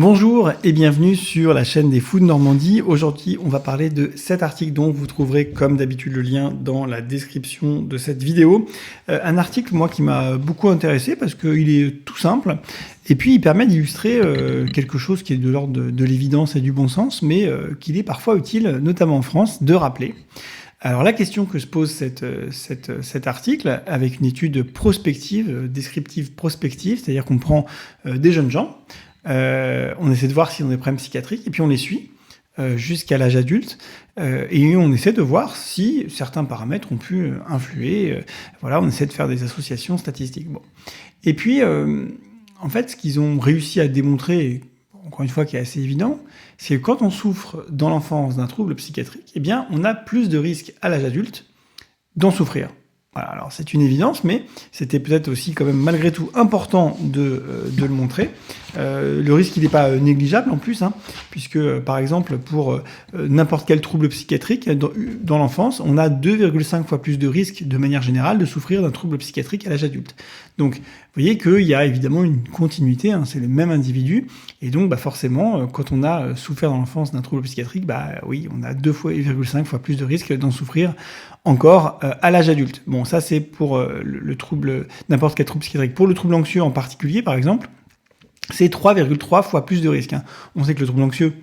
Bonjour et bienvenue sur la chaîne des Fous de Normandie. Aujourd'hui, on va parler de cet article dont vous trouverez comme d'habitude le lien dans la description de cette vidéo. Un article, moi, qui m'a beaucoup intéressé parce qu'il est tout simple et puis il permet d'illustrer quelque chose qui est de l'ordre de l'évidence et du bon sens, mais qu'il est parfois utile, notamment en France, de rappeler. Alors la question que se pose cet article, avec une étude prospective, descriptive prospective, c'est-à-dire qu'on prend des jeunes gens, on essaie de voir s'ils ont des problèmes psychiatriques et puis on les suit jusqu'à l'âge adulte et on essaie de voir si certains paramètres ont pu influer. Voilà, on essaie de faire des associations statistiques. Bon. Et puis, en fait, ce qu'ils ont réussi à démontrer, encore une fois, qui est assez évident, c'est que quand on souffre dans l'enfance d'un trouble psychiatrique, eh bien, on a plus de risques à l'âge adulte d'en souffrir. Voilà, alors c'est une évidence, mais c'était peut-être aussi quand même malgré tout important de le montrer. Le risque, il n'est pas négligeable en plus, puisque par exemple pour n'importe quel trouble psychiatrique dans l'enfance, on a 2,5 fois plus de risques de manière générale de souffrir d'un trouble psychiatrique à l'âge adulte. Donc vous voyez qu'il y a évidemment une continuité, c'est le même individu, et donc forcément quand on a souffert dans l'enfance d'un trouble psychiatrique, oui, on a 2,5 fois plus de risques d'en souffrir encore à l'âge adulte. Bon, ça c'est pour le trouble, n'importe quel trouble psychiatrique. Pour le trouble anxieux en particulier, par exemple, c'est 3,3 fois plus de risques. On sait que le trouble anxieux,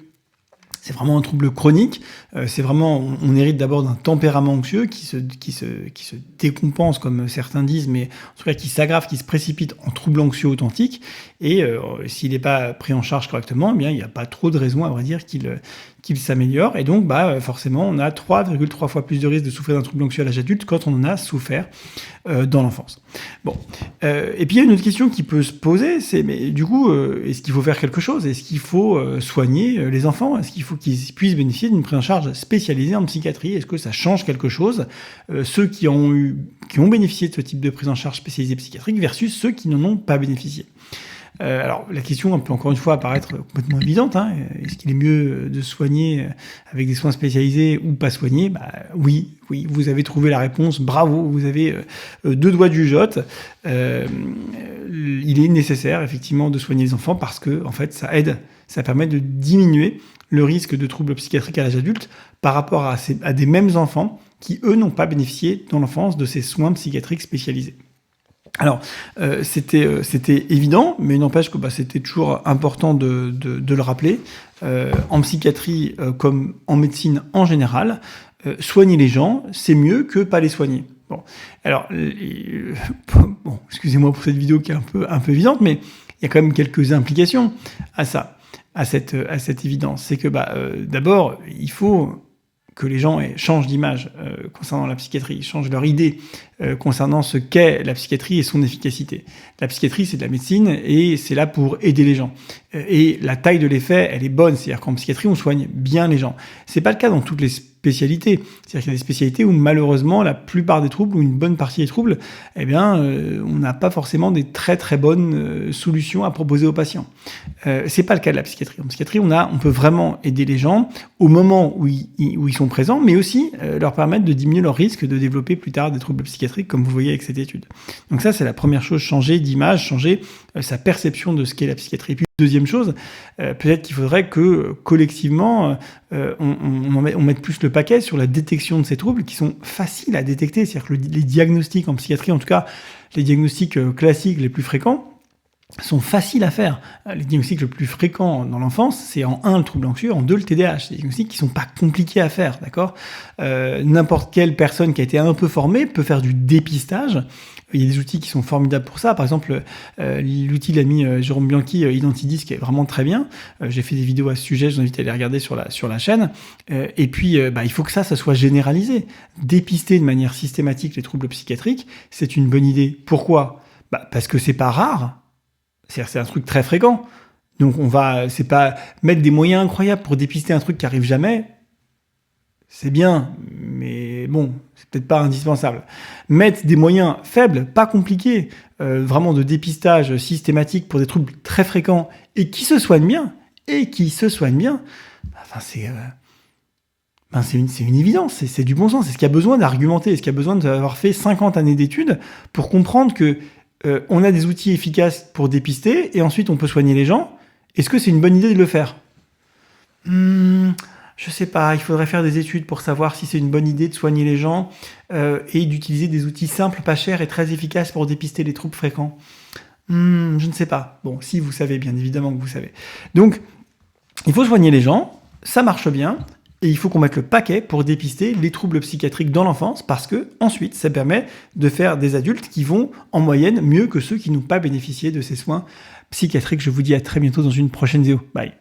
c'est vraiment un trouble chronique. C'est vraiment, on hérite d'abord d'un tempérament anxieux qui se décompense, comme certains disent, mais en tout cas qui s'aggrave, qui se précipite en trouble anxieux authentique. Et s'il n'est pas pris en charge correctement, eh bien il n'y a pas trop de raisons, à vrai dire, qu'il s'améliore. Et donc, forcément, on a 3,3 fois plus de risques de souffrir d'un trouble anxieux à l'âge adulte quand on en a souffert dans l'enfance. Bon. Et puis, il y a une autre question qui peut se poser, c'est, mais du coup, est-ce qu'il faut faire quelque chose? Est-ce qu'il faut soigner les enfants? Est-ce qu'il faut qu'ils puissent bénéficier d'une prise en charge spécialisée en psychiatrie? Est-ce que ça change quelque chose? Ceux qui ont bénéficié de ce type de prise en charge spécialisée psychiatrique versus ceux qui n'en ont pas bénéficié. Alors, la question peut encore une fois apparaître complètement évidente. Est-ce qu'il est mieux de soigner avec des soins spécialisés ou pas soigner? Oui, vous avez trouvé la réponse. Bravo, vous avez 2 doigts du jote. Il est nécessaire, effectivement, de soigner les enfants parce que, en fait, ça permet de diminuer le risque de troubles psychiatriques à l'âge adulte par rapport à des mêmes enfants qui, eux, n'ont pas bénéficié dans l'enfance de ces soins psychiatriques spécialisés. Alors, c'était évident, mais il n'empêche que c'était toujours important de le rappeler. En psychiatrie, comme en médecine en général, soigner les gens, c'est mieux que pas les soigner. Bon, alors, excusez-moi pour cette vidéo qui est un peu évidente, mais il y a quand même quelques implications à ça, à cette évidence. C'est que d'abord, il faut que les gens changent d'image concernant la psychiatrie, changent leur idée concernant ce qu'est la psychiatrie et son efficacité. La psychiatrie, c'est de la médecine et c'est là pour aider les gens. Et la taille de l'effet, elle est bonne. C'est-à-dire qu'en psychiatrie, on soigne bien les gens. C'est pas le cas dans toutes les spécialités. C'est-à-dire qu'il y a des spécialités où malheureusement, la plupart des troubles ou une bonne partie des troubles, on n'a pas forcément des très très bonnes solutions à proposer aux patients. C'est pas le cas de la psychiatrie. En psychiatrie, on peut vraiment aider les gens au moment où ils sont présents, mais aussi leur permettre de diminuer leur risque de développer plus tard des troubles psychiatriques, comme vous voyez avec cette étude. Donc ça, c'est la première chose, changer d'image, changer sa perception de ce qu'est la psychiatrie. Et puis, deuxième chose, peut-être qu'il faudrait que collectivement, on mette plus le paquet sur la détection de ces troubles qui sont faciles à détecter. C'est-à-dire que les diagnostics en psychiatrie, en tout cas les diagnostics classiques les plus fréquents, sont faciles à faire. Les diagnostics les plus fréquents dans l'enfance, c'est en 1 le trouble anxieux, en 2 le TDAH. C'est des diagnostics qui sont pas compliqués à faire, d'accord? N'importe quelle personne qui a été un peu formée peut faire du dépistage. Il y a des outils qui sont formidables pour ça. Par exemple, l'outil de l'ami Jérôme Bianchi, Identidis, qui est vraiment très bien. J'ai fait des vidéos à ce sujet, je vous invite à les regarder sur la chaîne. Et puis, il faut que ça soit généralisé. Dépister de manière systématique les troubles psychiatriques, c'est une bonne idée. Pourquoi? Parce que c'est pas rare. C'est un truc très fréquent. Donc c'est pas mettre des moyens incroyables pour dépister un truc qui arrive jamais. C'est bien, mais bon, c'est peut-être pas indispensable. Mettre des moyens faibles, pas compliqués, vraiment de dépistage systématique pour des troubles très fréquents et qui se soignent bien, c'est une évidence, c'est du bon sens. Est-ce qu'il y a besoin d'argumenter? Est-ce qu'il y a besoin d'avoir fait 50 années d'études pour comprendre que on a des outils efficaces pour dépister et ensuite on peut soigner les gens Est-ce que c'est une bonne idée de le faire? Je sais pas, il faudrait faire des études pour savoir si c'est une bonne idée de soigner les gens et d'utiliser des outils simples, pas chers et très efficaces pour dépister les troubles fréquents. Je ne sais pas. Bon, si vous savez, bien évidemment que vous savez. Donc, il faut soigner les gens, ça marche bien, et il faut qu'on mette le paquet pour dépister les troubles psychiatriques dans l'enfance, parce que ensuite, ça permet de faire des adultes qui vont, en moyenne, mieux que ceux qui n'ont pas bénéficié de ces soins psychiatriques. Je vous dis à très bientôt dans une prochaine vidéo. Bye.